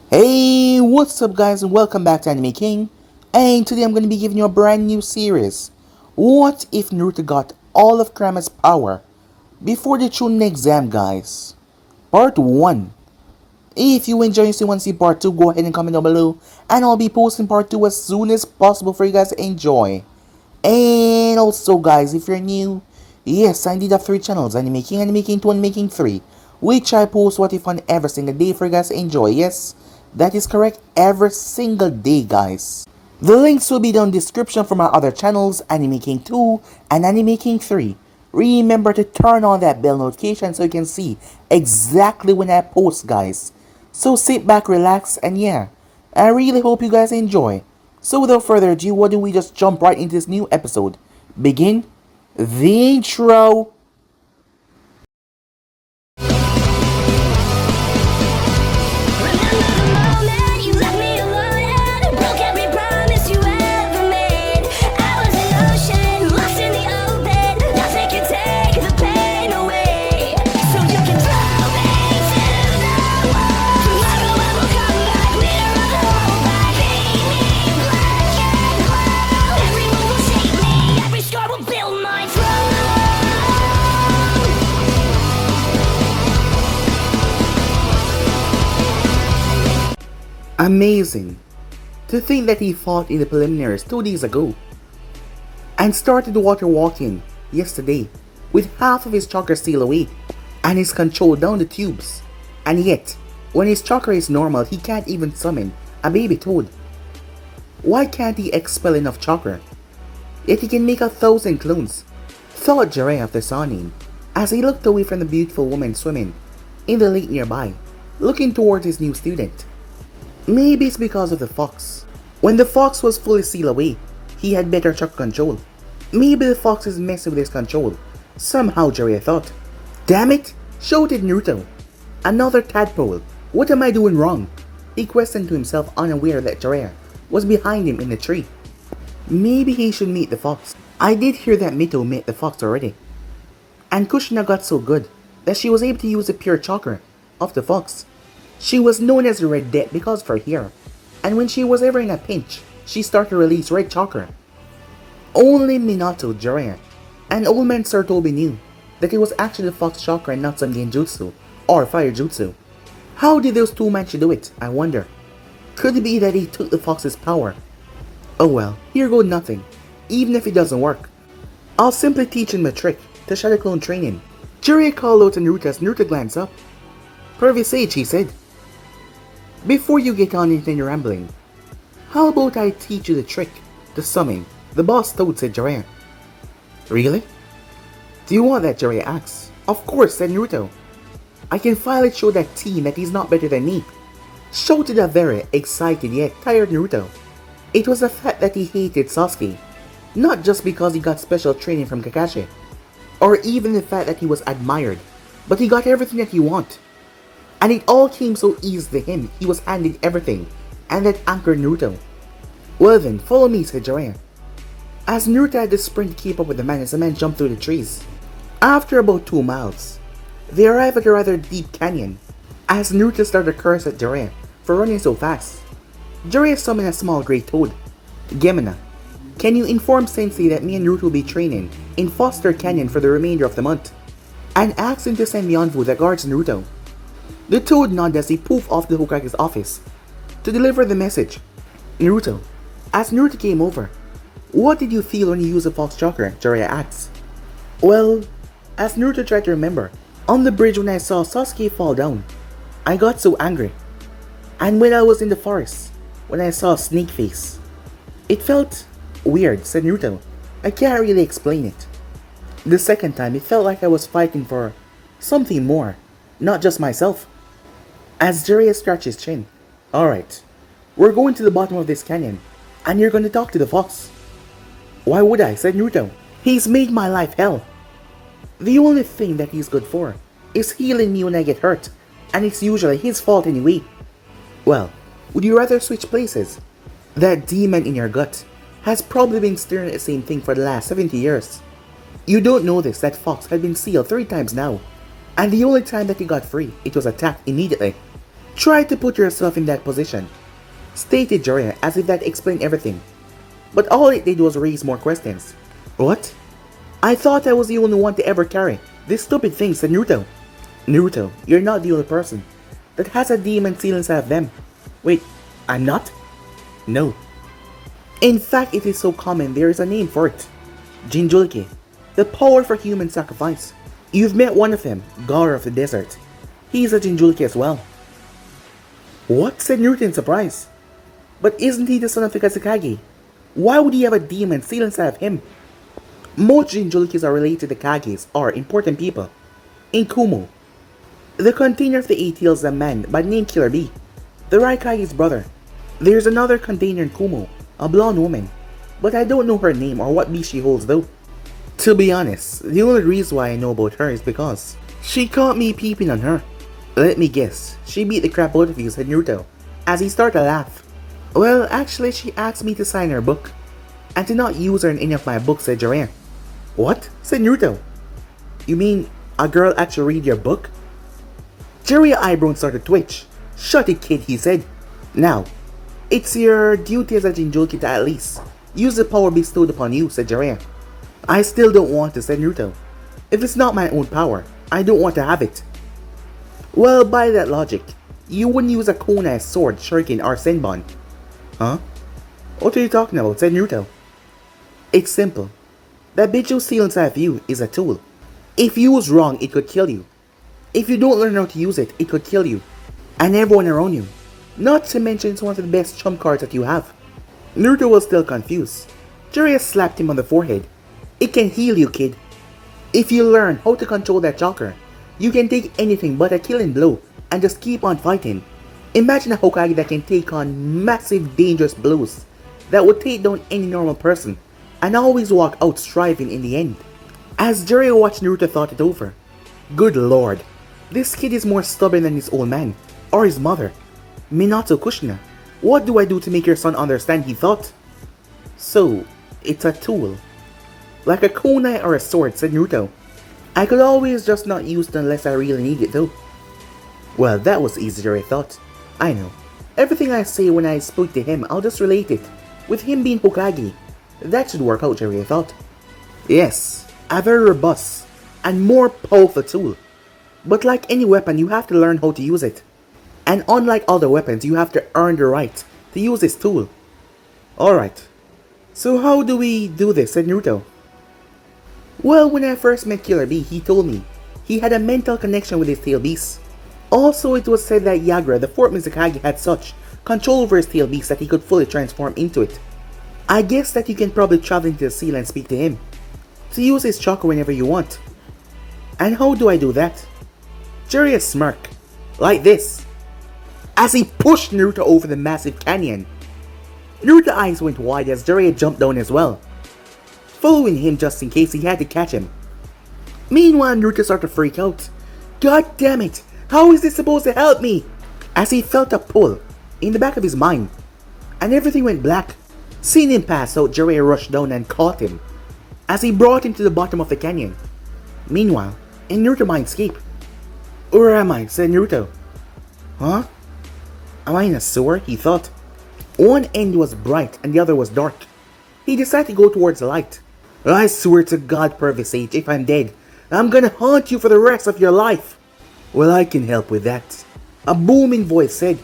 Hey, what's up guys and welcome back to Anime King. And today I'm going to be giving you a brand new series. What if Naruto got all of Kurama's power before the Chunin exam, guys? Part 1. If you enjoy and still want to see part 2, go ahead and comment down below. And I'll be posting part 2 as soon as possible for you guys to enjoy. And also guys, if you're new, yes, I indeed have 3 channels, Anime King, Anime King 2, and Making 3, which I post what if on every single day for you guys to enjoy. Yes, that is correct, every single day, guys. The links will be down in the description for my other channels, Anime King 2 and Anime King 3. Remember to turn on that bell notification so you can see exactly when I post, guys. So sit back, relax, and yeah, I really hope you guys enjoy. So without further ado, why don't we just jump right into this new episode? Begin the intro. Amazing. To think that he fought in the preliminaries 2 days ago and started water walking yesterday with half of his chakra still away and his control down the tubes, and yet when his chakra is normal he can't even summon a baby toad. Why can't he expel enough chakra? Yet he can make 1,000 clones, thought Jiraiya after Sanin as he looked away from the beautiful woman swimming in the lake nearby, looking towards his new student. Maybe it's because of the fox. When the fox was fully sealed away, he had better chakra control. Maybe the fox is messing with his control. Somehow, Jiraiya thought. Damn it! Shouted Naruto. Another tadpole. What am I doing wrong? He questioned to himself, unaware that Jiraiya was behind him in the tree. Maybe he should meet the fox. I did hear that Mito met the fox already. And Kushina got so good that she was able to use the pure chakra of the fox. She was known as the Red Death because of her hair, and when she was ever in a pinch, she started to release red chakra. Only Minato, Jiraiya, and Old Man Sartobi knew that it was actually the fox chakra and not some genjutsu or fire jutsu. How did those two manage to do it, I wonder? Could it be that he took the fox's power? Oh well, here goes nothing. Even if it doesn't work, I'll simply teach him a trick to shadow clone training. Jiraiya called out to Naruto as Naruto glanced up. Perfect sage, he said. Before you get on into your rambling, how about I teach you the trick to summon the boss toad, said Jiraiya. Really? Do you want that, Jiraiya asked. Of course, said Naruto. I can finally show that team that he's not better than me, shouted a very excited yet tired Naruto. It was the fact that he hated Sasuke, not just because he got special training from Kakashi, or even the fact that he was admired, but he got everything that he wanted. And it all came so easy to him, he was handed everything, and that anchored Naruto. Well then, follow me, said Jiraiya. As Naruto had to sprint to keep up with the man as the man jumped through the trees. After about 2 miles, they arrived at a rather deep canyon, as Naruto started to curse at Jiraiya for running so fast. Jiraiya summoned a small grey toad. Gemina, can you inform Sensei that me and Naruto will be training in Foster Canyon for the remainder of the month? And asked him to send the envoy that guards Naruto. The toad nodded as he poofed off to the Hokage's office to deliver the message. Naruto, as Naruto came over, what did you feel when you used the fox chakra? Jiraiya asked. Well, as Naruto tried to remember, on the bridge when I saw Sasuke fall down, I got so angry. And when I was in the forest, when I saw Snake Face, it felt weird, said Naruto. I can't really explain it. The second time, it felt like I was fighting for something more, not just myself. As Jiraiya scratched his chin. Alright, we're going to the bottom of this canyon, and you're going to talk to the fox. Why would I, said Naruto. He's made my life hell. The only thing that he's good for is healing me when I get hurt, and it's usually his fault anyway. Well, would you rather switch places? That demon in your gut has probably been staring at the same thing for the last 70 years. You don't know this, that fox had been sealed 3 times now, and the only time that he got free, it was attacked immediately. Try to put yourself in that position, stated Jiraiya as if that explained everything. But all it did was raise more questions. What? I thought I was the only one to ever carry this stupid thing, said Naruto. Naruto, you're not the only person that has a demon seal inside of them. Wait, I'm not? No. In fact, it is so common there is a name for it. Jinjuliki, the power for human sacrifice. You've met one of them, Gar of the Desert. He's a Jinjuliki as well. What? Said Naruto in surprise. But isn't he the son of the Kazekage? Why would he have a demon seal inside of him? Most Jinjulikis are related to the Kages, or important people. In Kumo, the container of the 8 tails is a man by the name Killer Bee, the Raikage's brother. There's another container in Kumo, a blonde woman, but I don't know her name or what bee she holds though. To be honest, the only reason why I know about her is because she caught me peeping on her. Let me guess, she beat the crap out of you, said Naruto, as he started to laugh. Well, actually she asked me to sign her book, and to not use her in any of my books, said Jiraiya. What? Said Naruto. You mean a girl actually read your book? Jiraiya's eyebrows started to twitch. Shut it, kid, he said. Now, it's your duty as a Jinjuliki to at least use the power bestowed upon you, said Jiraiya. I still don't want to, said Naruto. If it's not my own power, I don't want to have it. Well, by that logic, you wouldn't use a kunai, sword, shuriken, or senbon. Huh? What are you talking about, said Naruto. It's simple. That Bijo seal inside of you is a tool. If used wrong, it could kill you. If you don't learn how to use it, it could kill you. And everyone around you. Not to mention it's one of the best trump cards that you have. Naruto was still confused. Jiraiya slapped him on the forehead. It can heal you, kid. If you learn how to control that chakra, you can take anything but a killing blow and just keep on fighting. Imagine a Hokage that can take on massive dangerous blows that would take down any normal person and always walk out striving in the end. As Jiraiya watched Naruto thought it over. Good lord, this kid is more stubborn than his old man, or his mother. Minato Kushina, what do I do to make your son understand, he thought. So, it's a tool. Like a kunai or a sword, said Naruto. I could always just not use it unless I really need it though. Well, that was easy, Jiraiya thought. I know. Everything I say when I speak to him, I'll just relate it. With him being Hokage. That should work out, Jiraiya thought. Yes, a very robust and more powerful tool. But like any weapon, you have to learn how to use it. And unlike other weapons, you have to earn the right to use this tool. Alright, so how do we do this, said Naruto. Well, when I first met Killer Bee, he told me he had a mental connection with his tail beast. Also, it was said that Yagra, the 4th Mizukage, had such control over his tail beast that he could fully transform into it. I guess that you can probably travel into the seal and speak to him, to use his chakra whenever you want. And how do I do that? Jiraiya smirked, like this, as he pushed Naruto over the massive canyon. Naruto's eyes went wide as Jiraiya jumped down as well, following him just in case he had to catch him. Meanwhile, Naruto started to freak out. God damn it, how is this supposed to help me? As he felt a pull in the back of his mind, and everything went black. Seeing him pass out, Jiraiya rushed down and caught him, as he brought him to the bottom of the canyon. Meanwhile, in Naruto's mindscape, where am I? Said Naruto. Huh? Am I in a sewer? He thought. One end was bright and the other was dark. He decided to go towards the light. I swear to God, Pervisage, if I'm dead, I'm gonna haunt you for the rest of your life. Well, I can help with that, a booming voice said.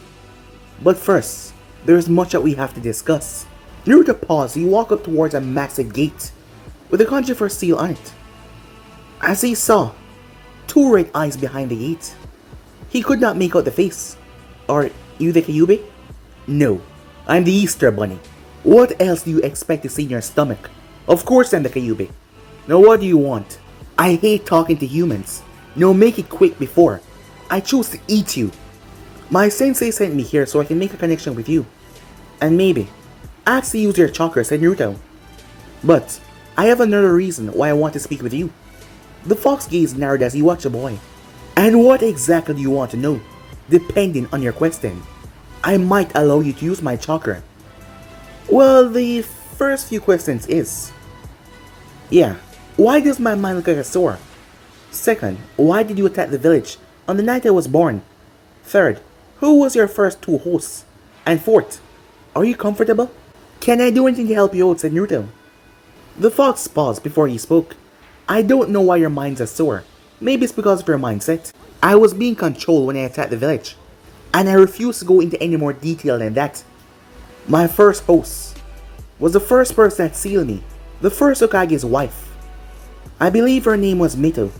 But first, there's much that we have to discuss. Naruto paused. He walked up towards a massive gate with a kanji for seal on it. As he saw 2 red eyes behind the gate, he could not make out the face. Are you the Kyuubi? No, I'm the Easter Bunny. What else do you expect to see in your stomach? Of course I'm the Kyuubi. Now what do you want? I hate talking to humans. No, make it quick before I choose to eat you. My sensei sent me here so I can make a connection with you. And maybe ask to use your chakra, said Naruto. But I have another reason why I want to speak with you. The fox gaze narrowed as he watched the boy. And what exactly do you want to know? Depending on your question, I might allow you to use my chakra. Well, the first few questions is, yeah, why does my mind look like a sword? Second, why did you attack the village on the night I was born? Third, Who was your first two hosts? And fourth, are you comfortable? Can I do anything to help you out, said Naruto. The fox paused before he spoke. I don't know why your minds are sore. Maybe it's because of your mindset. I was being controlled when I attacked the village, and I refuse to go into any more detail than that. My first host was the first person that sealed me, the first Hokage's wife. I believe her name was Mito.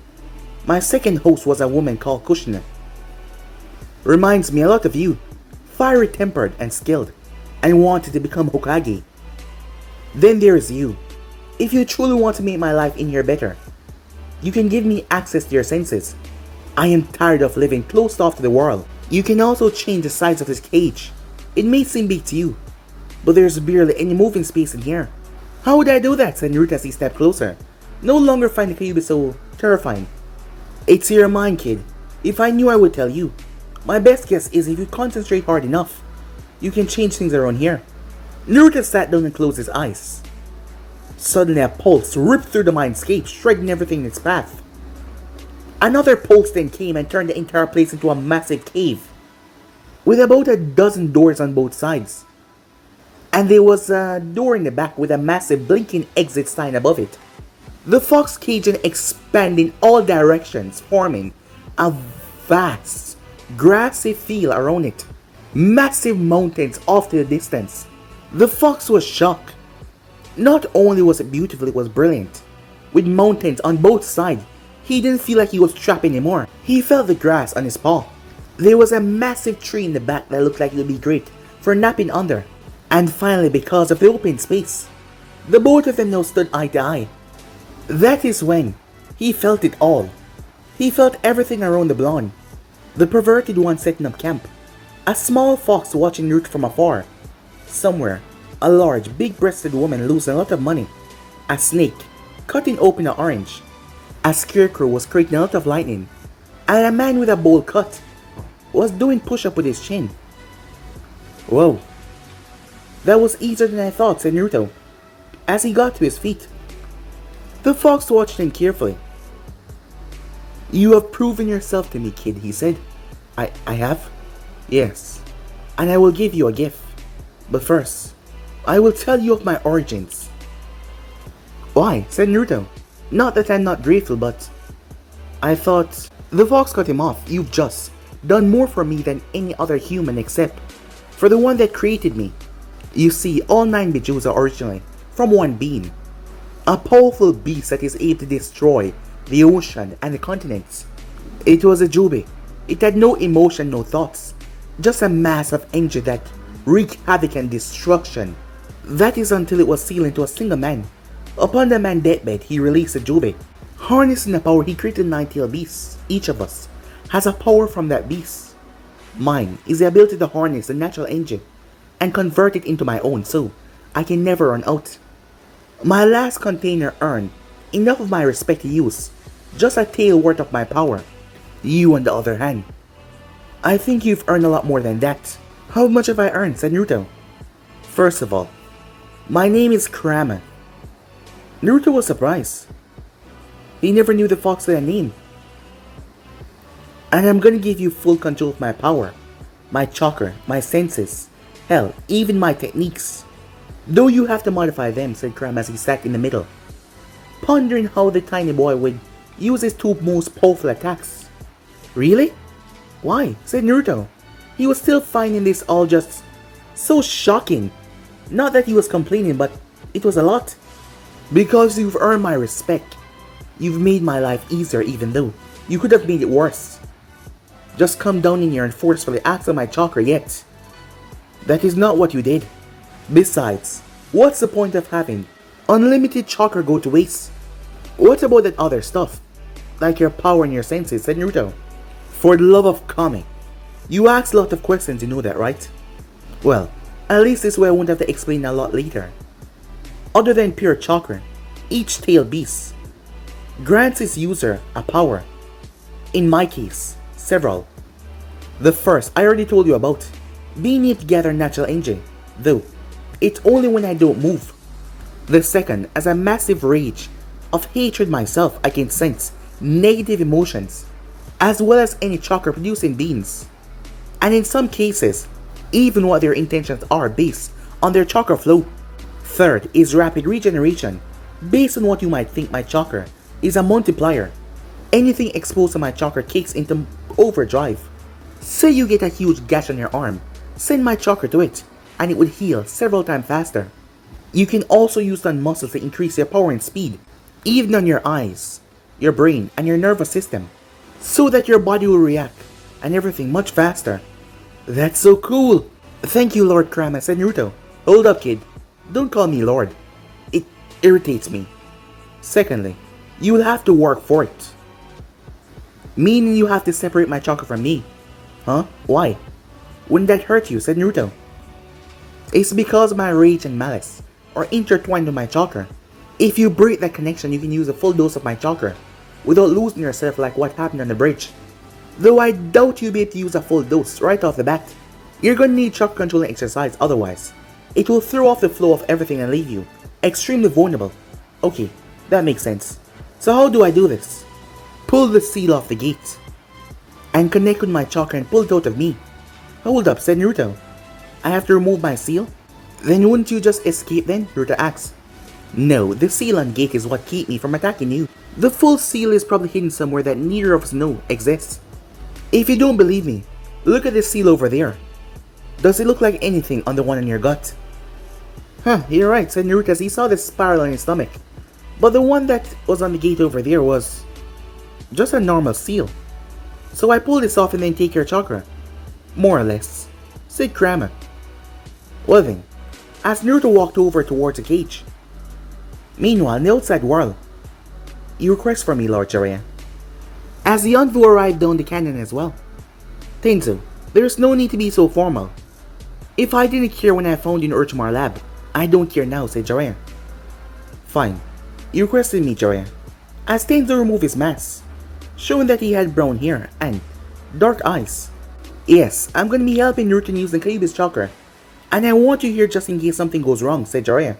My second host was a woman called Kushina. Reminds me a lot of you, fiery tempered and skilled, and wanted to become Hokage. Then there is you. If you truly want to make my life in here better, you can give me access to your senses. I am tired of living closed off to the world. You can also change the size of this cage. It may seem big to you, but there's barely any moving space in here. How would I do that? Said Naruto as he stepped closer, no longer finding Kyuubi so terrifying. It's your mind, kid. If I knew, I would tell you. My best guess is if you concentrate hard enough, you can change things around here. Naruto sat down and closed his eyes. Suddenly a pulse ripped through the mindscape, shredding everything in its path. Another pulse then came and turned the entire place into a massive cave, with about a dozen doors on both sides. And there was a door in the back with a massive blinking exit sign above it. The fox cage then expanded in all directions, forming a vast, grassy field around it. Massive mountains off to the distance. The fox was shocked. Not only was it beautiful, it was brilliant. With mountains on both sides, he didn't feel like he was trapped anymore. He felt the grass on his paw. There was a massive tree in the back that looked like it would be great for napping under. And finally, because of the open space, the both of them now stood eye to eye. That is when he felt it all. He felt everything around the blonde, the perverted one setting up camp, a small fox watching Naruto from afar. Somewhere, a large, big-breasted woman losing a lot of money, a snake cutting open an orange, a scarecrow was creating a lot of lightning, and a man with a bowl cut was doing push-up with his chin. Whoa, that was easier than I thought, said Naruto, as he got to his feet. The fox watched him carefully. You have proven yourself to me, kid, he said. I have? Yes, and I will give you a gift. But first, I will tell you of my origins. Why? Said Naruto. Not that I'm not grateful, but I thought... The fox cut him off. You've just done more for me than any other human except for the one that created me. You see, all 9 Bijus are originally from one being. A powerful beast that is able to destroy the ocean and the continents. It was a Kyuubi. It had no emotion, no thoughts. Just a mass of energy that wreaked havoc and destruction. That is until it was sealed into a single man. Upon the man's deathbed, he released a Kyuubi. Harnessing the power, he created 9-tailed beasts. Each of us has a power from that beast. Mine is the ability to harness the natural energy and convert it into my own, so I can never run out. My last container earned enough of my respect to use just a tail worth of my power. You, on the other hand, I think you've earned a lot more than that. How much have I earned? Said Naruto. First of all, my name is Kurama. Naruto was surprised. He never knew the fox had a name. And I'm gonna give you full control of my power, my chakra, my senses, hell, even my techniques. Though you have to modify them, said Kurama as he sat in the middle, pondering how the tiny boy would use his 2 most powerful attacks. Really? Why? Said Naruto. He was still finding this all just so shocking. Not that he was complaining, but it was a lot. Because you've earned my respect. You've made my life easier even though you could have made it worse. Just come down in here and forcefully ask for my chakra yet. That is not what you did. Besides, what's the point of having unlimited chakra go to waste? What about that other stuff? Like your power and your senses, said Naruto. For the love of Kami, you asked a lot of questions, you know that, right? Well, at least this way I won't have to explain a lot later. Other than pure chakra, each tailed beast grants its user a power. In my case, several. The first I already told you about, being able to gather natural energy, though it's only when I don't move. The second, as a massive rage of hatred myself, I can sense negative emotions, as well as any chakra producing beings. and in some cases, even what their intentions are based on their chakra flow. Third is rapid regeneration, based on what you might think my chakra is a multiplier. Anything exposed to my chakra kicks into overdrive. Say you get a huge gash on your arm, send my chakra to it, and it would heal several times faster. You can also use the muscles to increase your power and speed, even on your eyes, your brain, and your nervous system, so that your body will react and everything much faster. That's so cool! Thank you, Lord Kurama, said Naruto. Hold up, kid. Don't call me Lord. It irritates me. Secondly, you will have to work for it. Meaning you have to separate my chakra from me. Huh? Why? Wouldn't that hurt you? Said Naruto. It's because my rage and malice are intertwined with my chakra. If you break that connection, you can use a full dose of my chakra without losing yourself like what happened on the bridge. Though I doubt you'll be able to use a full dose right off the bat. You're gonna need chakra controlling exercise otherwise. It will throw off the flow of everything and leave you extremely vulnerable. Okay, that makes sense. So how do I do this? Pull the seal off the gate and connect with my chakra and pull it out of me. Hold up, said Naruto. I have to remove my seal? Then wouldn't you just escape then? Naruto asks. No, the seal on gate is what keeps me from attacking you. The full seal is probably hidden somewhere that neither of us know exists. If you don't believe me, look at this seal over there. Does it look like anything on the one in your gut? Huh, you're right, said Naruto as he saw the spiral on his stomach. But the one that was on the gate over there was just a normal seal. So I pull this off and then take your chakra. More or less, said Kurama. Well then, as Naruto walked over towards the cage. Meanwhile, in the outside world, you request for me, Lord Jiraiya. As the envoy arrived down the canyon as well. Tenzo, there's no need to be so formal. If I didn't care when I found you in Orochimaru lab, I don't care now, said Jiraiya. Fine, you requested me, Jiraiya. As Tenzo removed his mask, showing that he had brown hair and dark eyes. Yes, I'm gonna be helping Naruto using Kyuubi's chakra, and I want you here just in case something goes wrong, said Jiraiya.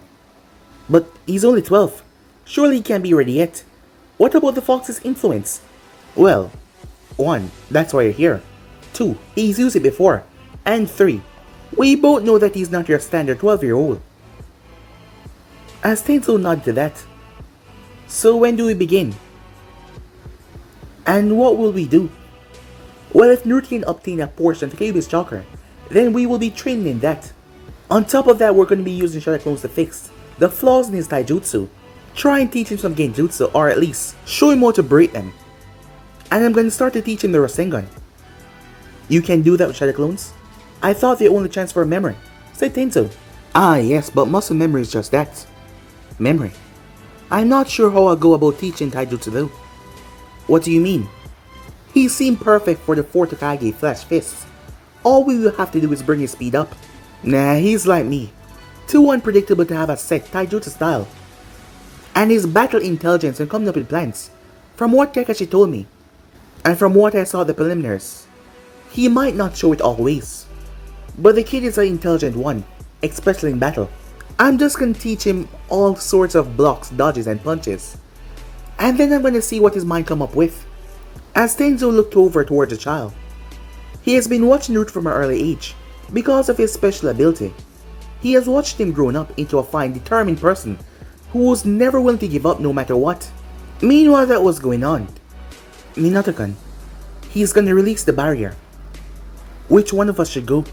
But he's only 12. Surely he can't be ready yet. What about the fox's influence? Well, 1. That's why you're here. 2. He's used it before. And 3. We both know that he's not your standard 12-year-old. As Tenzo nodded to that. So when do we begin? And what will we do? Well, if Naruto can obtain a portion of Kyuubi's chakra, then we will be training in that. On top of that, we're going to be using shadow clones to fix the flaws in his taijutsu. Try and teach him some genjutsu, or at least show him how to break them. And I'm going to start to teach him the Rasengan. You can do that with shadow clones? I thought they only transfer memory, said Tenzo. Ah yes, but muscle memory is just that. Memory. I'm not sure how I'll go about teaching taijutsu though. What do you mean? He seemed perfect for the 4th Hokage Flash Fists. All we will have to do is bring his speed up. Nah, he's like me. Too unpredictable to have a set taijutsu style. And his battle intelligence and coming up with plans. From what Kakashi told me, and from what I saw at the preliminaries, he might not show it always. But the kid is an intelligent one, especially in battle. I'm just gonna teach him all sorts of blocks, dodges, and punches. And then I'm gonna see what his mind come up with. As Tenzo looked over towards the child, he has been watching Naruto from an early age because of his special ability. He has watched him grown up into a fine, determined person who was never willing to give up no matter what. Meanwhile that was going on, Minato-kun, he's gonna release the barrier. Which one of us should go?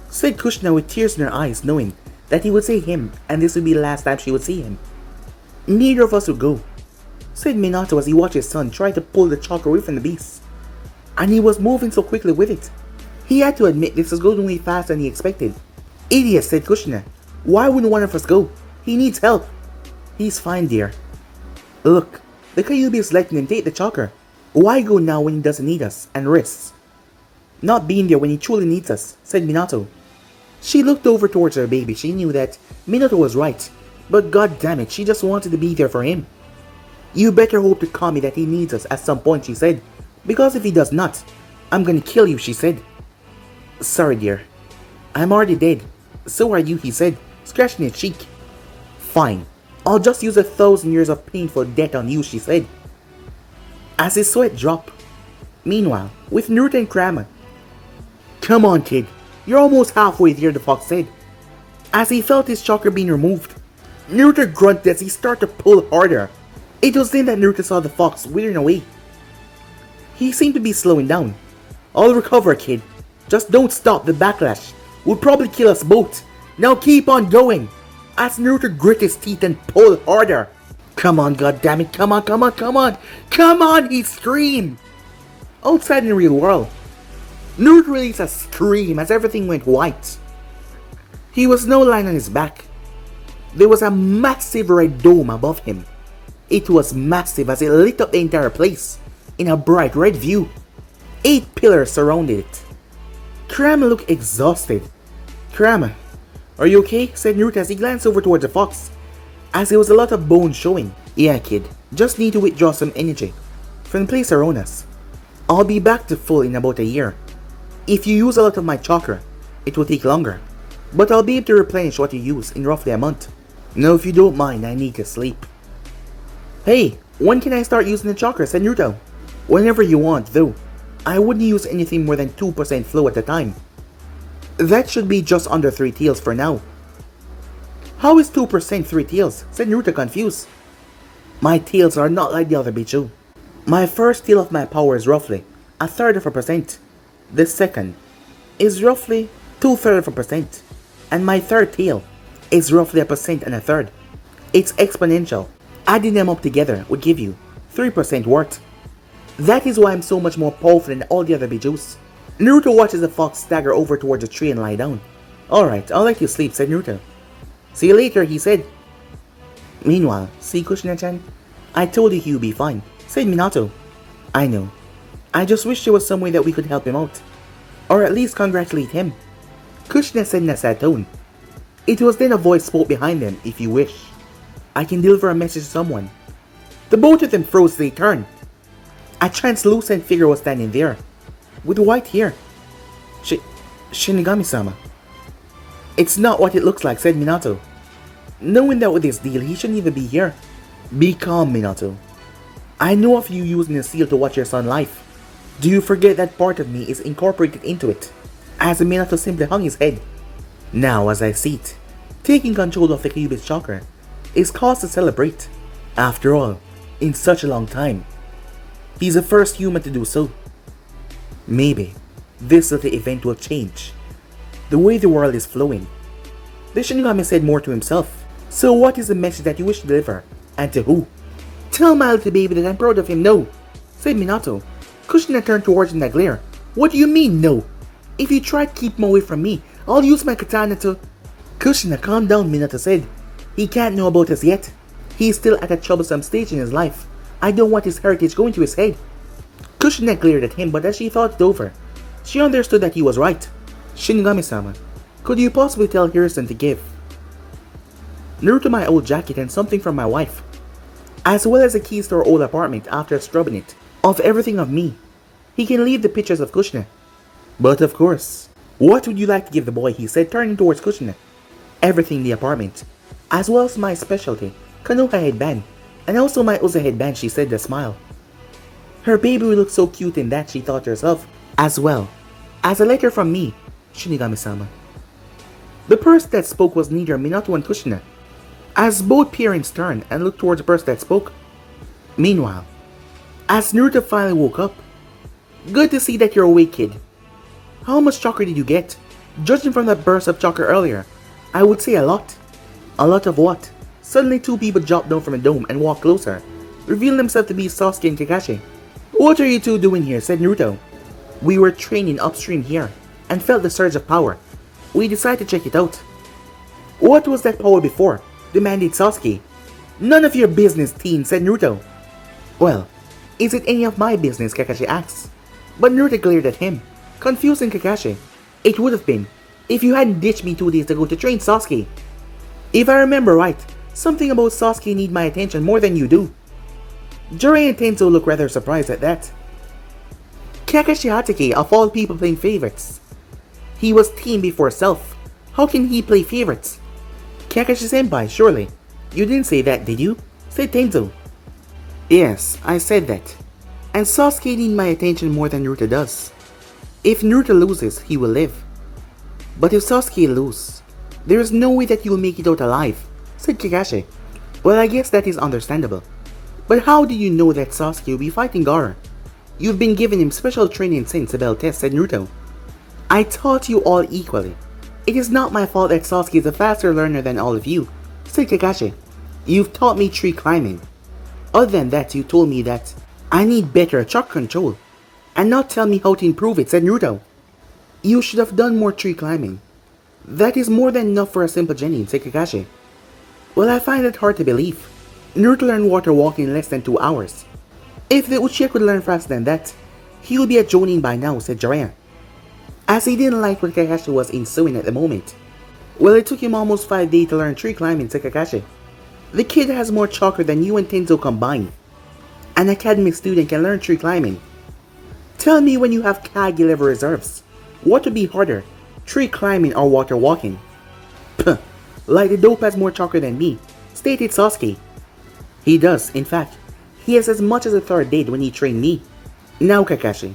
Said Kushina with tears in her eyes, knowing that he would say him and this would be the last time she would see him. Neither of us would go, said Minato as he watched his son try to pull the chakra away from the beast. And he was moving so quickly with it. He had to admit this was going way faster than he expected. Idiot, said Kushina. Why wouldn't one of us go? He needs help. He's fine, dear. Look, the Kyuubi is letting him take the chakra. Why go now when he doesn't need us and risks not being there when he truly needs us, said Minato. She looked over towards her baby. She knew that Minato was right, but god damn it, she just wanted to be there for him. You better hope to Kami that he needs us at some point, she said, because if he does not, I'm gonna kill you, she said. Sorry, dear. I'm already dead. So are you, he said, scratching his cheek. Fine. I'll just use 1,000 years of painful death on you, she said, as his sweat dropped. Meanwhile, with Naruto and Kurama, Come on, kid. You're almost halfway there, the fox said, as he felt his chakra being removed. Naruto grunted as he started to pull harder. It was then that Naruto saw the fox withering away. He seemed to be slowing down. I'll recover, kid. Just don't stop. The backlash will probably kill us both. Now keep on going. As Naruto grit his teeth and pulled harder. Come on, goddammit. Come on, come on, come on. Come on, he screamed. Outside in the real world, Naruto released a scream as everything went white. He was now lying on his back. There was a massive red dome above him. It was massive as it lit up the entire place in a bright red view. 8 pillars surrounded it. Kurama looked exhausted. Kurama, are you okay? Said Naruto as he glanced over towards the fox, as there was a lot of bones showing. Yeah, kid, just need to withdraw some energy from the place around us. I'll be back to full in about a year. If you use a lot of my chakra, it will take longer, but I'll be able to replenish what you use in roughly a month. Now if you don't mind, I need to sleep. Hey, when can I start using the chakra? Said Naruto. Whenever you want, though. I wouldn't use anything more than 2% flow at a time. That should be just under 3 tails for now. How is 2% 3 tails? Said Naruto confused. My tails are not like the other Bichu. My first tail of my power is roughly 1/3%. The second is roughly 2/3%. And my third tail is roughly 1.1%. It's exponential. Adding them up together would give you 3% worth. That is why I'm so much more powerful than all the other Bijus. Naruto watches the fox stagger over towards a tree and lie down. Alright, I'll let you sleep, said Naruto. See you later, he said. Meanwhile, see Kushina-chan? I told you he would be fine, said Minato. I know. I just wish there was some way that we could help him out. Or at least congratulate him. Kushina said in a sad tone. It was then a voice spoke behind them, if you wish. I can deliver a message to someone. The both of them froze as they turned. A translucent figure was standing there, with white hair. Shinigami-sama. It's not what it looks like, said Minato. Knowing that with this deal, he shouldn't even be here. Be calm, Minato. I know of you using the seal to watch your son's life. Do you forget that part of me is incorporated into it? As Minato simply hung his head. Now, as I see it, taking control of the Kyuubi's chakra is cause to celebrate. After all, in such a long time, he's the first human to do so. Maybe this little event will change the way the world is flowing. The Shinigami said more to himself. So what is the message that you wish to deliver, and to who? Tell my little baby that I'm proud of him, no, said Minato. Kushina turned towards him in a glare. What do you mean, no? If you try to keep him away from me, I'll use my katana to... Kushina, calm down, Minato said. He can't know about us yet. He's still at a troublesome stage in his life. I don't want his heritage going to his head. Kushina glared at him, but as she thought it over, she understood that he was right. Shinigami-sama, could you possibly tell Harrison to give Naruto my old jacket and something from my wife, as well as the keys to our old apartment after scrubbing it of everything of me? He can leave the pictures of Kushina. But of course. What would you like to give the boy? He said, turning towards Kushina. Everything in the apartment, as well as my specialty, Konoha headband, and also my Uza headband, she said with a smile. Her baby would look so cute in that, she thought to herself, as well as a letter from me, Shinigami-sama. The person that spoke was neither Minato and Kushina, as both parents turned and looked towards the person that spoke. Meanwhile, as Naruto finally woke up, good to see that you're awake, kid. How much chakra did you get? Judging from that burst of chakra earlier, I would say a lot. A lot of what? Suddenly 2 people dropped down from a dome and walked closer, revealing themselves to be Sasuke and Kakashi. What are you two doing here? Said Naruto. We were training upstream here, and felt the surge of power. We decided to check it out. What was that power before? Demanded Sasuke. None of your business, teen, said Naruto. Well, is it any of my business? Kakashi asked. But Naruto glared at him, confusing Kakashi. It would have been, if you hadn't ditched me 2 days ago to train Sasuke. If I remember right, something about Sasuke need my attention more than you do. Jiraiya and Tenzo look rather surprised at that. Kakashi Hatake, of all people playing favorites. He was team before self. How can he play favorites? Kakashi-senpai, surely. You didn't say that, did you? Said Tenzo. Yes, I said that. And Sasuke need my attention more than Naruto does. If Naruto loses, he will live. But if Sasuke loses, there is no way that you will make it out alive, said Kakashi. Well, I guess that is understandable. But how do you know that Sasuke will be fighting Gaara? You've been giving him special training since the bell test, said Naruto. I taught you all equally. It is not my fault that Sasuke is a faster learner than all of you, said Kakashi. You've taught me tree climbing. Other than that, you told me that I need better chakra control, and not tell me how to improve it, said Naruto. You should have done more tree climbing. That is more than enough for a simple genin, said Kakashi. Well, I find it hard to believe. Naruto learned water walking in less than 2 hours. If the Uchiha could learn faster than that, he would be a jonin by now, said Jiraiya. As he didn't like what Kakashi was ensuing at the moment. Well, it took him almost 5 days to learn tree climbing, said Kakashi. The kid has more chakra than you and Tenzo combined. An academic student can learn tree climbing. Tell me when you have Kage level reserves, what would be harder, tree climbing or water walking? Puh, like the dope has more chakra than me, stated Sasuke. He does, in fact. He has as much as a third did when he trained me. Now Kakashi,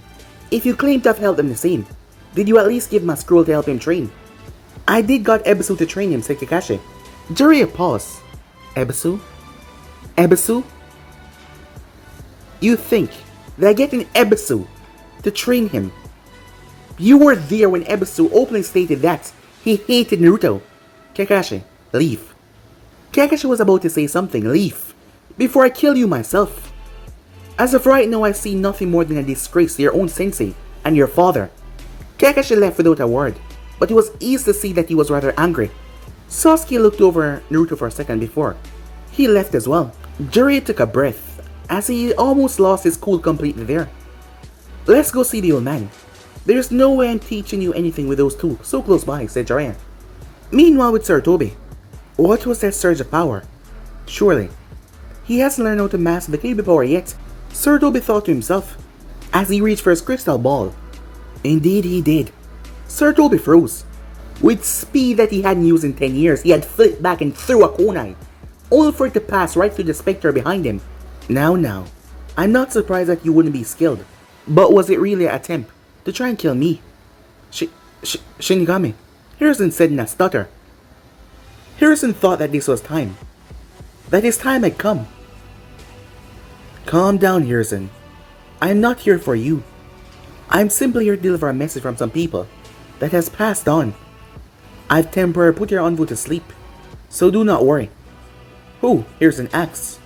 if you claim to have helped him the same, did you at least give him a scroll to help him train? I did got Ebisu to train him, said Kakashi. Jiraiya paused. Ebisu? Ebisu? You think that I get an Ebisu to train him? You were there when Ebisu openly stated that he hated Naruto. Kakashi, leave. Kakashi was about to say something, leave, before I kill you myself. As of right now, I see nothing more than a disgrace to your own sensei and your father. Kakashi left without a word, but it was easy to see that he was rather angry. Sasuke looked over Naruto for a second before he left as well. Jiraiya took a breath, as he almost lost his cool completely there. Let's go see the old man. There's no way I'm teaching you anything with those two so close by, said Jiraiya. Meanwhile with Sarutobi, what was that surge of power? Surely, he hasn't learned how to master the Kyuubi power yet, Sarutobi thought to himself, as he reached for his crystal ball. Indeed he did. Sarutobi froze. With speed that he hadn't used in 10 years, he had flipped back and threw a kunai, only for it to pass right through the spectre behind him. Now, I'm not surprised that you wouldn't be skilled, but was it really an attempt to try and kill me? Shinigami, Harrison said in a stutter. Harrison thought that this was time, that his time had come. Calm down, Harrison. I'm not here for you. I'm simply here to deliver a message from some people that has passed on. I've temporarily put your envoy to sleep, so do not worry. Who? Here's an axe.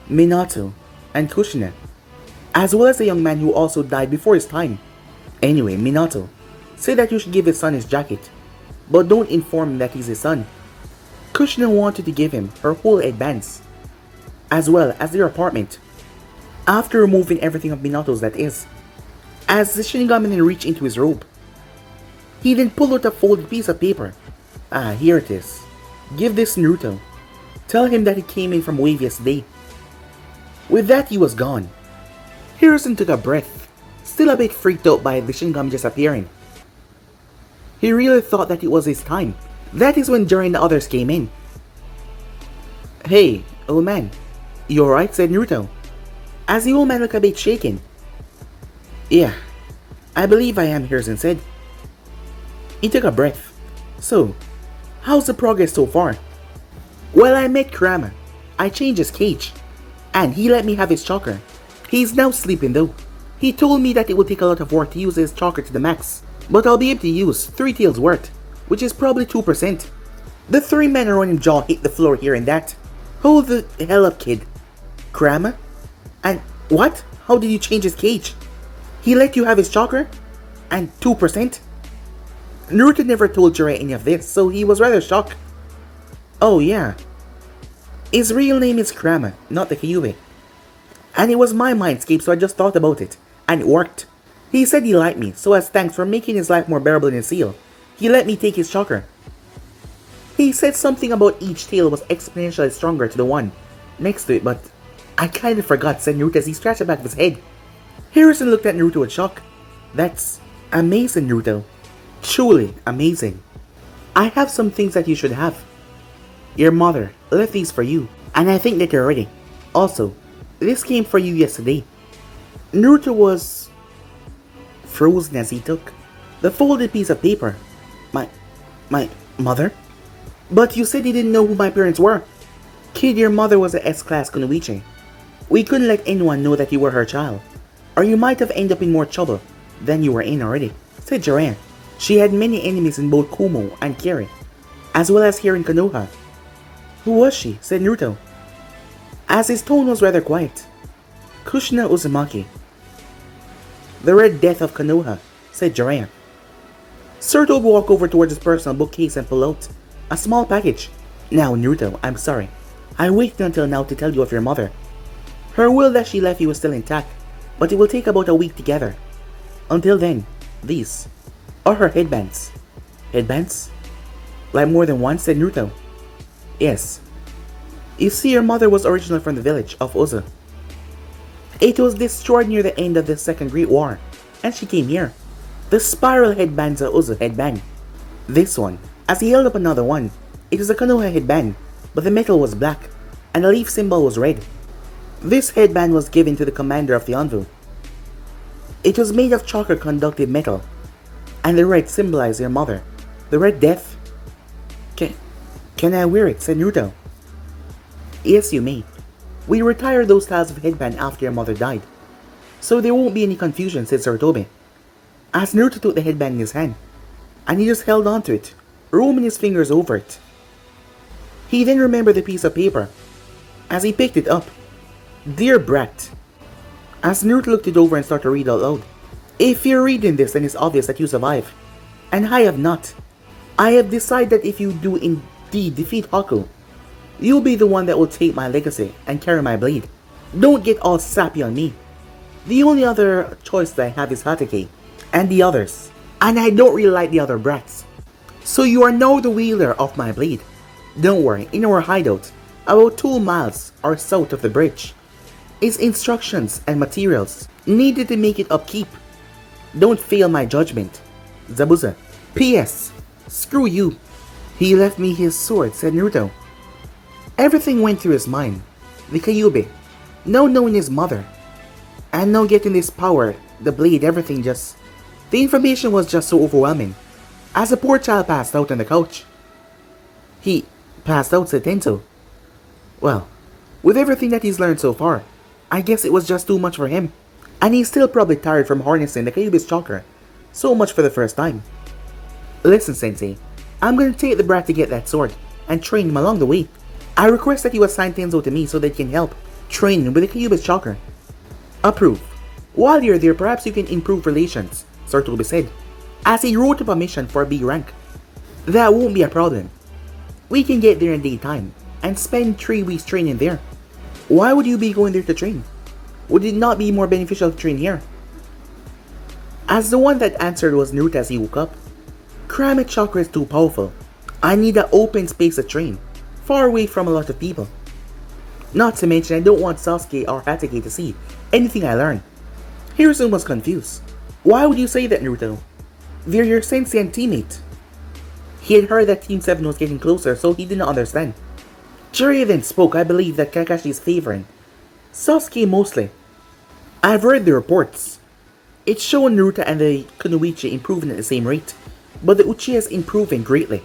Minato and Kushina, as well as a young man who also died before his time. Anyway, Minato said that you should give his son his jacket, but don't inform him that he's his son. Kushina wanted to give him her whole advance, as well as their apartment, after removing everything of Minato's that is. As the Shinigami then reached into his robe, he then pulled out a folded piece of paper. Ah, here it is. Give this Naruto. Tell him that he came in from Wave yesterday. With that, he was gone. Harrison took a breath, still a bit freaked out by the Shinigami just appearing. He really thought that it was his time. That is when Jiraiya and the others came in. Hey, old man. You alright? Said Naruto, as the old man looked a bit shaken. Yeah, I believe I am, Harrison said. He took a breath. So, how's the progress so far? Well, I met Kurama. I changed his cage, and he let me have his chakra. He's now sleeping though. He told me that it will take a lot of work to use his chakra to the max, but I'll be able to use 3 tails worth, which is probably 2%. The 3 men around him jaw hit the floor hearing that. Hold the hell up, kid. Kurama? And what? How did you change his cage? He let you have his chakra? And 2%? Naruto never told Jiraiya any of this, so he was rather shocked. Oh yeah. His real name is Kurama, not the Kyuubi. And it was my mindscape, so I just thought about it. And it worked. He said he liked me, so as thanks for making his life more bearable in his seal, he let me take his chakra. He said something about each tail was exponentially stronger to the one next to it, but I kinda forgot, said Naruto as he scratched the back of his head. Harrison looked at Naruto in shock. That's amazing, Naruto. Truly amazing. I have some things that you should have. Your mother left these for you, and I think that you're ready. Also, this came for you yesterday. Naruto was frozen as he took the folded piece of paper. My mother? But you said you didn't know who my parents were. Kid, your mother was a S-class kunoichi. We couldn't let anyone know that you were her child, or you might have ended up in more trouble than you were in already, said Jiraiya. She had many enemies in both Kumo and Kiri, as well as here in Konoha. Who was she? Said Naruto, as his tone was rather quiet. Kushina Uzumaki. The Red Death of Konoha, said Jiraiya. Sarutobi walked over towards his personal bookcase and pulled out a small package. Now, Naruto, I'm sorry. I waited until now to tell you of your mother. Her will that she left you was still intact, but it will take about a week to gather. Until then, these are her headbands. Headbands? Like more than one, said Naruto. Yes. You see, your mother was originally from the village of Ozu. It was destroyed near the end of the Second Great War, and she came here. The spiral headband's a Ozu headband. This one, as he held up another one, it was a Konoha headband, but the metal was black, and the leaf symbol was red. This headband was given to the commander of the Anvu. It was made of chakra conductive metal, and the red symbolized your mother, the Red Death. Can I wear it? Said Naruto. Yes, you may. We retired those styles of headband after your mother died, so there won't be any confusion, said Sarutobi, as Naruto took the headband in his hand, and he just held onto it, roaming his fingers over it. He then remembered the piece of paper, as he picked it up. Dear Brat. As Naruto looked it over and started to read out loud. If you're reading this, then it's obvious that you survive, and I have not. I have decided that if you do indeed defeat Haku, you'll be the one that will take my legacy and carry my blade. Don't get all sappy on me. The only other choice that I have is Hatake, and the others, and I don't really like the other brats. So you are now the wielder of my blade. Don't worry, in our hideout, about 2 miles or south of the bridge, is instructions and materials needed to make it upkeep. Don't fail my judgment. Zabuza. P.S. Screw you. He left me his sword, said Naruto. Everything went through his mind. The Kyuubi, now knowing his mother, and now getting this power, the blade, everything just... The information was just so overwhelming, as the poor child passed out on the couch. He passed out, said Tento. Well, with everything that he's learned so far, I guess it was just too much for him. And he's still probably tired from harnessing the Kyuubi's chakra so much for the first time. Listen, Sensei, I'm going to take the brat to get that sword and train him along the way. I request that you assign Tenzo to me so that he can help train him with the Kyuubi's chakra. Approve. While you're there, perhaps you can improve relations, Sarutobi said, as he wrote up a mission for a B rank. That won't be a problem. We can get there in daytime and spend 3 weeks training there. Why would you be going there to train? Would it not be more beneficial to train here? As the one that answered was Naruto as he woke up. Kurama chakra is too powerful. I need an open space to train, far away from a lot of people. Not to mention I don't want Sasuke or Hatake to see anything I learn. Hiruzen was confused. Why would you say that, Naruto? They're your sensei and teammate. He had heard that Team 7 was getting closer, so he did not understand. Jiraiya then spoke. I believe that Kakashi is favoring Sasuke mostly. I've read the reports. It's showing Naruto and the Kunoichi improving at the same rate, but the Uchiha is improving greatly.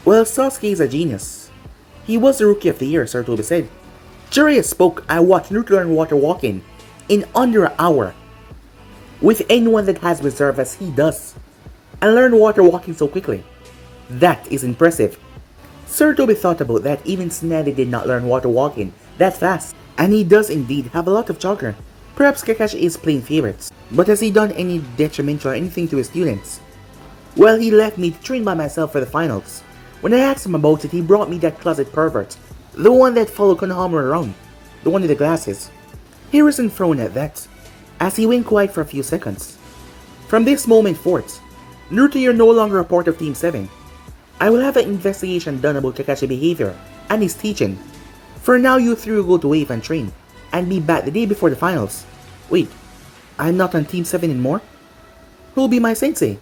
Well, Sasuke is a genius. He was the Rookie of the Year, Sarutobi said. Jiraiya spoke. I watched Naruto learn water walking in under an hour, with anyone that has reserve as he does, and learn water walking so quickly. That is impressive. Sarutobi thought about that. Even Tsunade did not learn water walking that fast, and he does indeed have a lot of chakra. Perhaps Kakashi is playing favorites, but has he done any detrimental or anything to his students? Well, he left me to train by myself for the finals. When I asked him about it, he brought me that closet pervert, the one that followed Konohama around, the one with the glasses. Hiruzen frowned at that, as he went quiet for a few seconds. From this moment forth, Naruto, you're no longer a part of Team 7. I will have an investigation done about Kakashi's behavior and his teaching. For now, you three will go to Wave and train, and be back the day before the finals. Wait, I'm not on Team 7 anymore? Who'll be my sensei?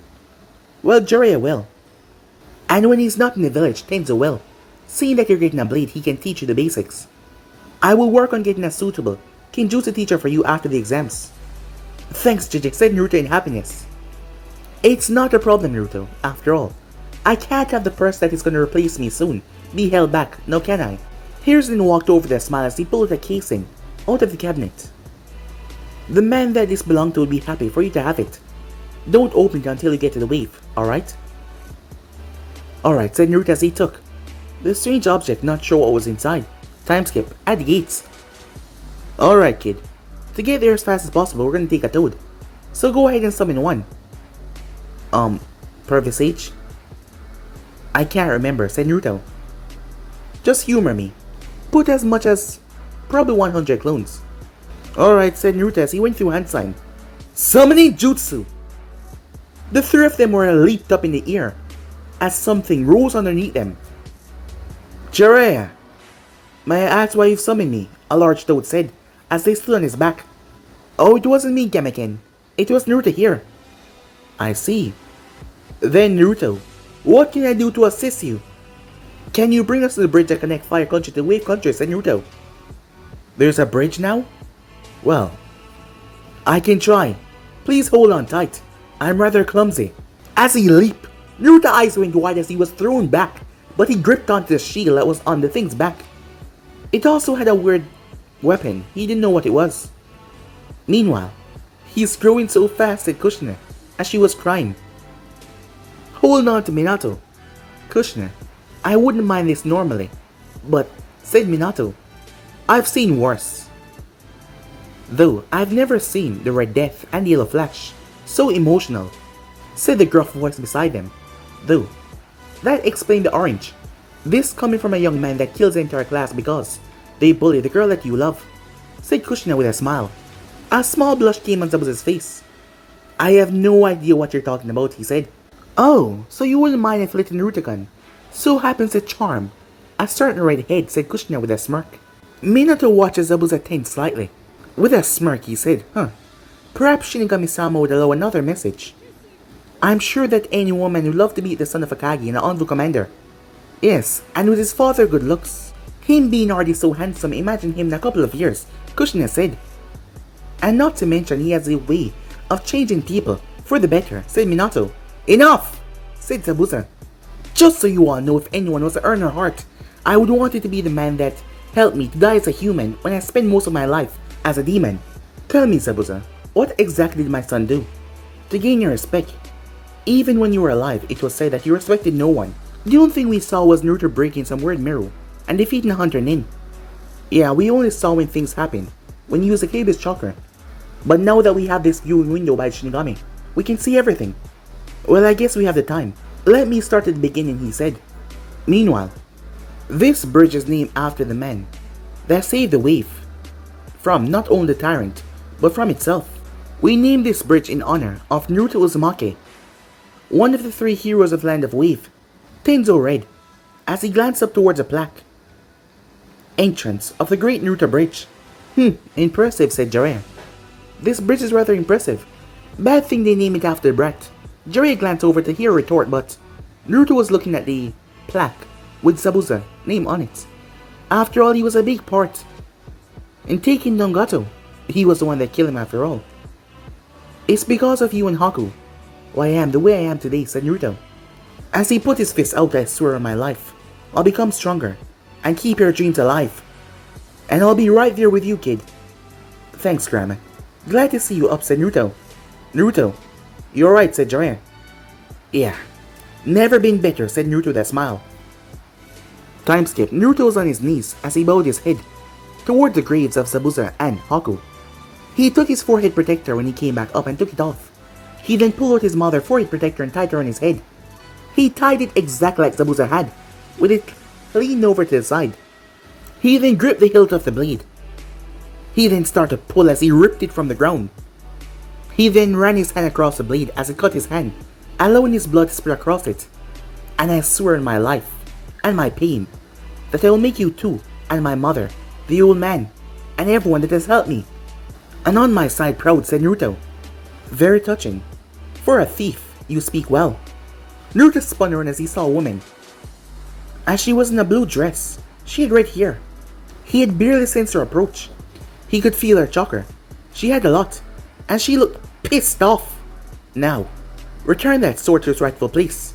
Well, Jiraiya will. And when he's not in the village, Tenzo will. Seeing that you're getting a blade, he can teach you the basics. I will work on getting a suitable Kinjutsu teacher for you after the exams. Thanks, JJ, said Naruto in happiness. It's not a problem, Naruto. After all, I can't have the person that is gonna replace me soon be held back, now can I? Hiruzen walked over to smile as he pulled a casing out of the cabinet. The man that this belonged to would be happy for you to have it. Don't open it until you get to the wave, alright? Alright, said Naruto as he took the strange object, not sure what was inside. Time skip, at the gates. Alright kid, to get there as fast as possible we're gonna take a toad. So go ahead and summon one. Per visage? I can't remember, said Naruto. Just humor me. Put as much as probably 100 clones. Alright, said Naruto as he went through hand sign. Summoning Jutsu! The three of them were leaped up in the air as something rose underneath them. Jiraiya! May I ask why you've summoned me? A large toad said as they stood on his back. Oh, it wasn't me, Gamaken. It was Naruto here. I see. Then Naruto, what can I do to assist you? Can you bring us to the bridge that connects Fire Country to Wave Country, said Naruto. There's a bridge now? Well, I can try. Please hold on tight. I'm rather clumsy. As he leaped, Naruto's eyes went wide as he was thrown back, but he gripped onto the shield that was on the thing's back. It also had a weird weapon. He didn't know what it was. Meanwhile, he's growing so fast, said Kushina, as she was crying. Hold on to Minato. Kushina, I wouldn't mind this normally, but, said Minato, I've seen worse. Though I've never seen the Red Death and the Yellow Flash so emotional, said the gruff voice beside them. Though, that explained the orange. This coming from a young man that kills the entire class because they bully the girl that you love, said Kushina with a smile. A small blush came on Zabuza's face. I have no idea what you're talking about, he said. Oh, so you wouldn't mind if little Naruto-kun so happens to charm a certain redhead, said Kushina with a smirk. Minato watches Zabuza tense slightly. With a smirk, he said, perhaps Shinigami-sama would allow another message. I'm sure that any woman would love to meet the son of a Kage and an Envoy commander. Yes, and with his father good looks. Him being already so handsome, imagine him in a couple of years, Kushina said. And not to mention he has a way of changing people for the better, said Minato. Enough, said Zabuza. Just so you all know, if anyone was to earn her heart, I would want it to be the man that helped me to die as a human when I spent most of my life as a demon. Tell me, Zabuza, what exactly did my son do to gain your respect? Even when you were alive, it was said that you respected no one. The only thing we saw was Naruto breaking some weird mirror and defeating a hunter Nin. Yeah, we only saw when things happen, when you use the Kyuubi's chakra. But now that we have this viewing window by Shinigami, we can see everything. Well, I guess we have the time. Let me start at the beginning, he said. Meanwhile, this bridge is named after the man that saved the wave from not only the tyrant, but from itself. We named this bridge in honor of Naruto Uzumaki, one of the three heroes of Land of Wave. Tenzo read, as he glanced up towards a plaque. Entrance of the Great Naruto Bridge. Impressive, said Jiraiya. This bridge is rather impressive. Bad thing they name it after the brat. Jiraiya glanced over to hear a retort, but Naruto was looking at the plaque with Zabuza name on it. After all, he was a big part in taking down Gato. He was the one that killed him after all. It's because of you and Haku why I am the way I am today, said Naruto. As he put his fist out, I swear on my life, I'll become stronger and keep your dreams alive. And I'll be right there with you, kid. Thanks, Kurama. Glad to see you up, said Naruto. Naruto, you're right, said Jiraiya. Yeah, never been better, said Naruto with a smile. Time skip. Naruto was on his knees as he bowed his head toward the graves of Zabuza and Haku. He took his forehead protector when he came back up and took it off. He then pulled out his mother forehead protector and tied her on his head. He tied it exactly like Zabuza had, with it leaned over to the side. He then gripped the hilt of the blade. He then started to pull as he ripped it from the ground. He then ran his hand across the blade as it cut his hand, allowing his blood to spread across it. And I swear in my life and my pain that I will make you too, and my mother, the old man, and everyone that has helped me. And on my side proud, said Naruto. Very touching. For a thief, you speak well. Naruto spun around as he saw a woman. As she was in a blue dress, she had red hair. He had barely sensed her approach. He could feel her chakra. She had a lot, and she looked pissed off. Now, Return that sword to its rightful place.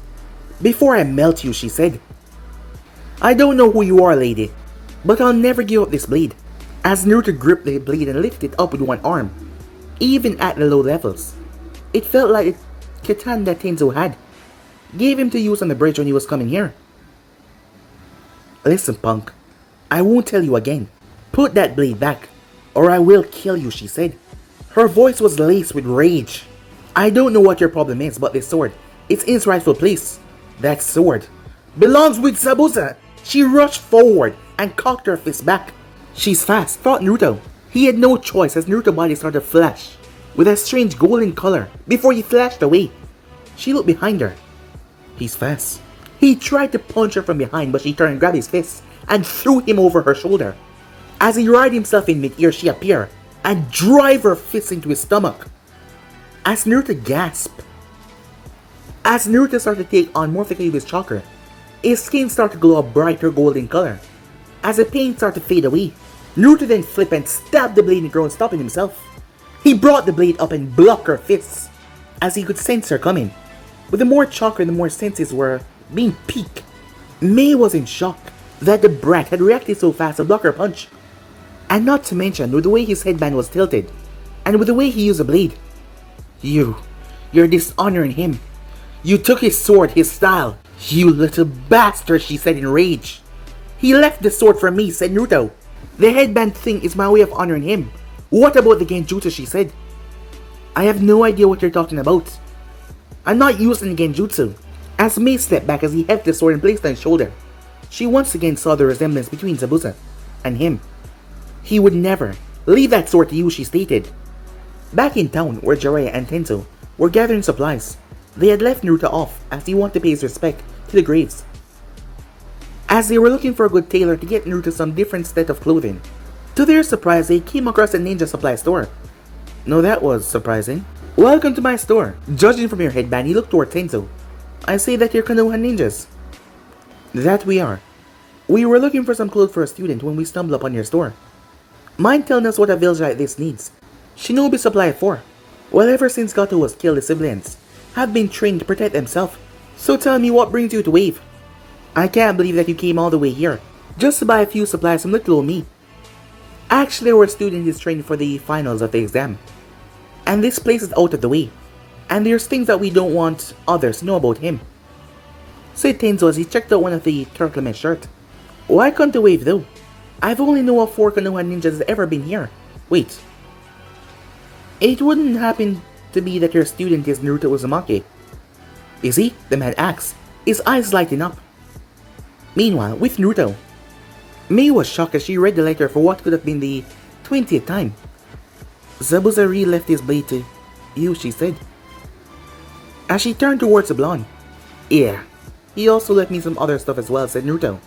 Before I melt you, she said. I don't know who you are, lady, but I'll never give up this blade. As Naruto gripped the blade and lifted it up with one arm, even at the low levels, it felt like the katana that Tenzo had gave him to use on the bridge when he was coming here. Listen, punk, I won't tell you again. Put that blade back, or I will kill you, she said. Her voice was laced with rage. I don't know what your problem is, but this sword, it's in its rightful place. That sword belongs with Zabuza. She rushed forward and cocked her fist back. She's fast, thought Naruto. He had no choice as Naruto's body started to flash with a strange golden color before he flashed away. She looked behind her. He's fast. He tried to punch her from behind, but she turned and grabbed his fist and threw him over her shoulder. As he righted himself in mid-air, she appeared and drove her fist into his stomach. As Naruto gasped, as Naruto started to take on more of the Kyuubi's chakra, his skin started to glow a brighter golden color. As the pain started to fade away, Naruto then flipped and stabbed the blade in the ground, stopping himself. He brought the blade up and blocked her fists, as he could sense her coming. With the more chakra, the more senses were being piqued. Mei was in shock that the brat had reacted so fast to block her punch. And not to mention with the way his headband was tilted, and with the way he used the blade. You're dishonoring him. You took his sword, his style. You little bastard, she said in rage. He left the sword for me, said Naruto. The headband thing is my way of honoring him. What about the genjutsu, she said. I have no idea what you're talking about. I'm not using the genjutsu. As Mei stepped back as he held the sword and placed it on his shoulder, she once again saw the resemblance between Zabuza and him. He would never leave that sword to you, she stated. Back in town where Jiraiya and Tenzo were gathering supplies, they had left Naruto off as he wanted to pay his respect to the graves. As they were looking for a good tailor to get Naruto some different set of clothing, to their surprise they came across a ninja supply store. No, that was surprising. Welcome to my store. Judging from your headband, he looked toward Tenzo. I say that you're Konoha ninjas. That we are. We were looking for some clothes for a student when we stumbled upon your store. Mind telling us what a village like this needs? Shinobi supply for. Well, ever since Gato was killed, the civilians have been trained to protect themselves. So tell me, what brings you to Wave? I can't believe that you came all the way here just to buy a few supplies from little old me. Actually, our student is training for the finals of the exam. And this place is out of the way. And there's things that we don't want others to know about him. Said Tenzo as he checked out one of the turtle men's shirt. Why come to Wave though? I've only known of 4 Konoha ninjas ever been here. Wait. It wouldn't happen to be that your student is Naruto Uzumaki. Is he? The man asked, his eyes lighting up. Meanwhile, with Naruto, Mei was shocked as she read the letter for what could have been the 20th time. Zabuza really left his blade to you, she said. As she turned towards the blonde. Yeah, he also left me some other stuff as well, said Naruto.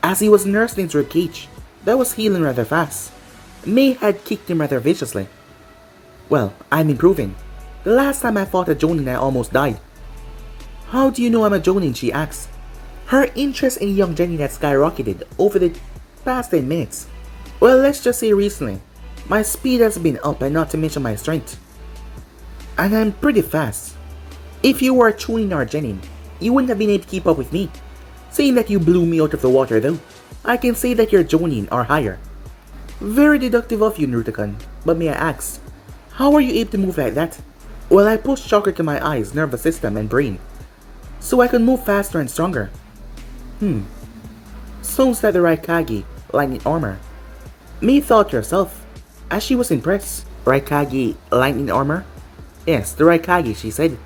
As he was nursing his ribcage, that was healing rather fast. Mei had kicked him rather viciously. Well, I'm improving. The last time I fought a Jonin I almost died. How do you know I'm a Jonin, she asked. Her interest in young Jenny had skyrocketed over the past 10 minutes. Well, let's just say recently, my speed has been up and not to mention my strength. And I'm pretty fast. If you were a Chunin or a Genin, you wouldn't have been able to keep up with me. Saying that you blew me out of the water though, I can say that you're Jonin or higher. Very deductive of you, Naruto-kun, but may I ask, how are you able to move like that? Well, I pushed chakra to my eyes, nervous system, and brain, so I can move faster and stronger. Sounds like the Raikage, lightning armor. Mei thought to herself, as she was impressed. Raikage, lightning armor? Yes, the Raikage, she said.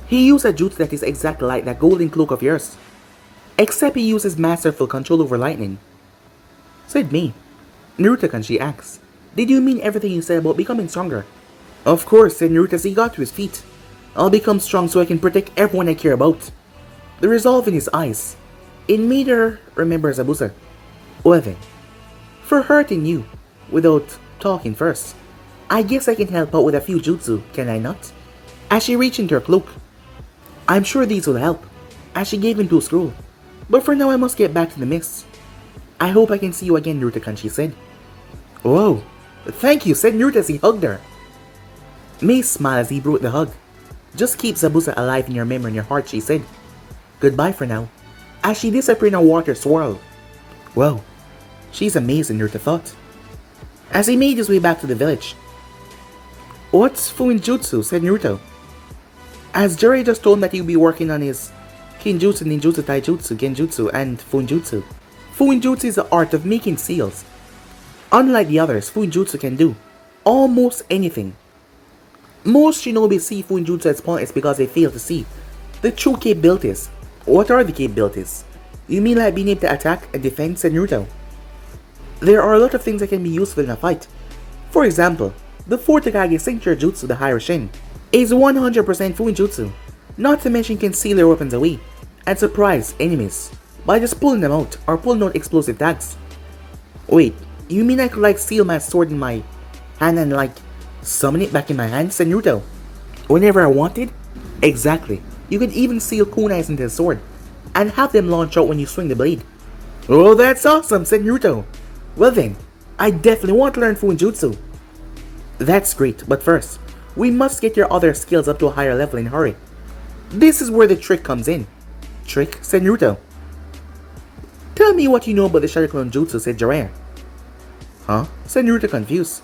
He used a jutsu that is exactly like that golden cloak of yours. Except he uses masterful control over lightning. Said Mei. Naruto-kun, she asked, did you mean everything you said about becoming stronger? Of course, said Naruto as he got to his feet. I'll become strong so I can protect everyone I care about. The resolve in his eyes. It made her remember Zabuza. Well then, for hurting you, without talking first, I guess I can help out with a few jutsu, can I not? As she reached into her cloak. I'm sure these will help, as she gave him to a scroll. But for now I must get back to the mist. I hope I can see you again, Naruto-kun, she said. Whoa, thank you, said Naruto as he hugged her. Mei smiled as he broke the hug. Just keep Zabuza alive in your memory and your heart, she said. Goodbye for now, as she disappeared in a water swirl. Whoa, she's amazing, Naruto thought, as he made his way back to the village. What's Fuinjutsu? Said Naruto, as Jiraiya just told him that he would be working on his Kinjutsu, Ninjutsu, Taijutsu, Genjutsu, and Fuinjutsu. Fuinjutsu is the art of making seals. Unlike the others, Fuinjutsu can do almost anything. Most shinobi see Fuinjutsu as pointless because they fail to see the true capabilities. What are the capabilities? You mean like being able to attack and defend? Said Naruto. There are a lot of things that can be useful in a fight. For example, the 4th Hokage signature jutsu, the Hiroshin, is 100% Fuinjutsu. Not to mention can seal their weapons away and surprise enemies by just pulling them out or pulling out explosive tags. Wait, you mean I could like seal my sword in my hand and like summon it back in my hand? Said Naruto. Whenever I wanted? Exactly. You could even seal kunais into the sword and have them launch out when you swing the blade. Oh, that's awesome, said Naruto. Well then, I definitely want to learn Fuinjutsu. That's great, but first, we must get your other skills up to a higher level in a hurry. This is where the trick comes in. Trick? Said Naruto. Tell me what you know about the Shadow Clone Jutsu, said Jiraiya. Huh? Said Naruto confused.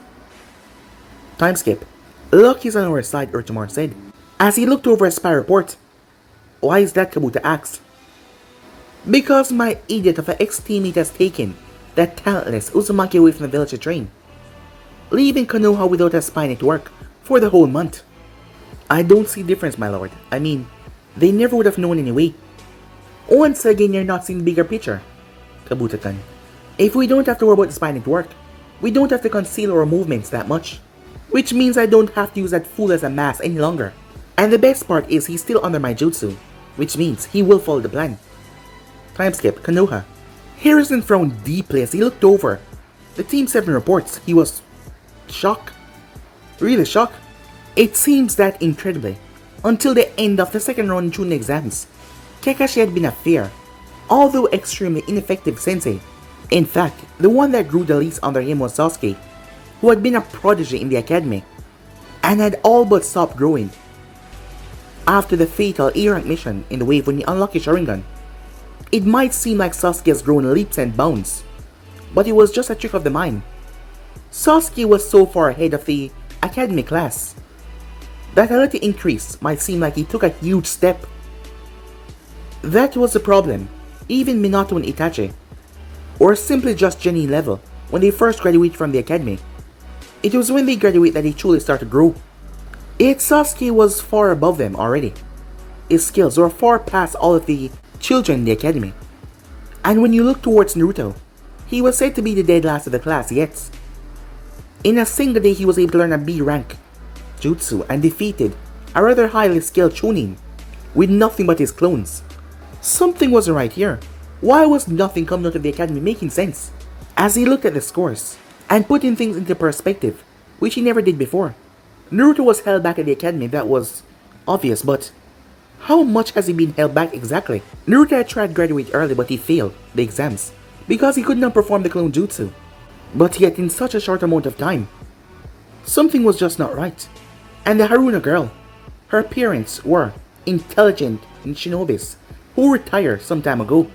Time skip. Luck is on our side, Orochimaru said, as he looked over a spy report. Why is that? Kabuto asked. Because my idiot of an ex-teammate has taken that talentless Uzumaki away from the village to train, leaving Konoha without a spy network for the whole month. I don't see difference, my lord. I mean, they never would have known anyway. Once again, you're not seeing the bigger picture, Kabuto-kun. If we don't have to worry about the spy network, we don't have to conceal our movements that much. Which means I don't have to use that fool as a mask any longer. And the best part is he's still under my jutsu, which means he will follow the plan. Time skip. Konoha. Harrison frowned deeply as he looked over the Team 7 reports. He was shocked. Really shocked. It seems that incredibly, until the end of the second round Chunin exams, Kakashi had been a fair, although extremely ineffective sensei. In fact, the one that grew the least under him was Sasuke, who had been a prodigy in the academy, and had all but stopped growing after the fatal A-rank mission in the wave when he unlocked his Sharingan. It might seem like Sasuke has grown leaps and bounds, but it was just a trick of the mind. Sasuke was so far ahead of the academy class that a little increase might seem like he took a huge step. That was the problem. Even Minato and Itachi, or simply just genuine level, when they first graduated from the academy, it was when they graduated that they truly started to grow. Yet Sasuke was far above them already. His skills were far past all of the children in the academy. And when you look towards Naruto, he was said to be the dead last of the class, yet in a single day he was able to learn a B rank jutsu and defeated a rather highly skilled Chunin with nothing but his clones. Something wasn't right here. Why was nothing coming out of the academy making sense? As he looked at the scores and putting things into perspective, which he never did before, Naruto was held back at the academy. That was obvious, but how much has he been held back exactly? Naruto had tried to graduate early, but he failed the exams because he could not perform the clone jutsu. But yet in such a short amount of time, something was just not right. And the Haruna girl, her parents were intelligent shinobis who retired some time ago.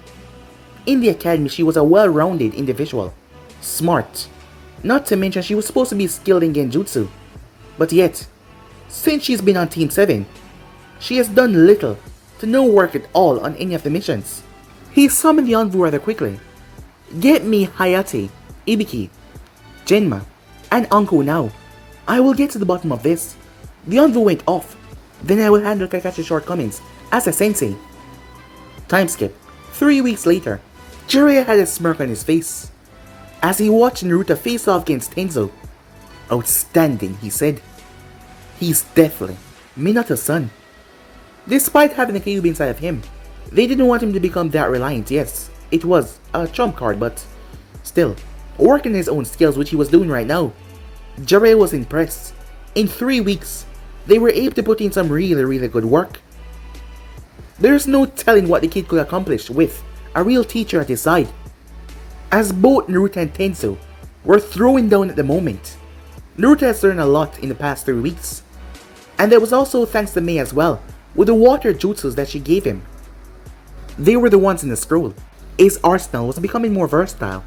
In the academy, she was a well-rounded individual, smart, not to mention she was supposed to be skilled in genjutsu. But yet, since she's been on Team 7, she has done little to no work at all on any of the missions. He summoned the envoy rather quickly. Get me Hayate, Ibiki, Genma, and Anko now. I will get to the bottom of this. The envoy went off. Then I will handle Kakashi's shortcomings as a sensei. Time skip. 3 weeks later, Jiraiya had a smirk on his face as he watched Naruto face off against Tenzo. Outstanding, he said. He's definitely Minato's son. Despite having a Kyuubi inside of him, they didn't want him to become that reliant. Yes, it was a trump card, but still, working his own skills, which he was doing right now. Jiraiya was impressed. In 3 weeks, they were able to put in some really good work. There's no telling what the kid could accomplish with a real teacher at his side, as both Naruto and Tenzo were throwing down at the moment. Naruto has learned a lot in the past 3 weeks, And that was also thanks to Mei as well, with the water jutsus that she gave him. They were the ones in the scroll. His arsenal was becoming more versatile.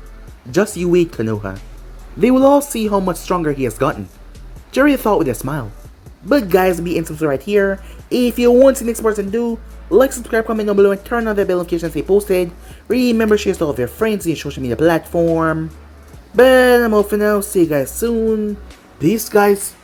Just you wait, Konoha. They will all see how much stronger he has gotten. Jiraiya thought with a smile. But guys, be in right here. If you want to see the next person do, like, subscribe, comment down below, and turn on the bell notifications they posted. Remember, share to all of your friends in your social media platform. But I'm off for now. See you guys soon. Peace, guys.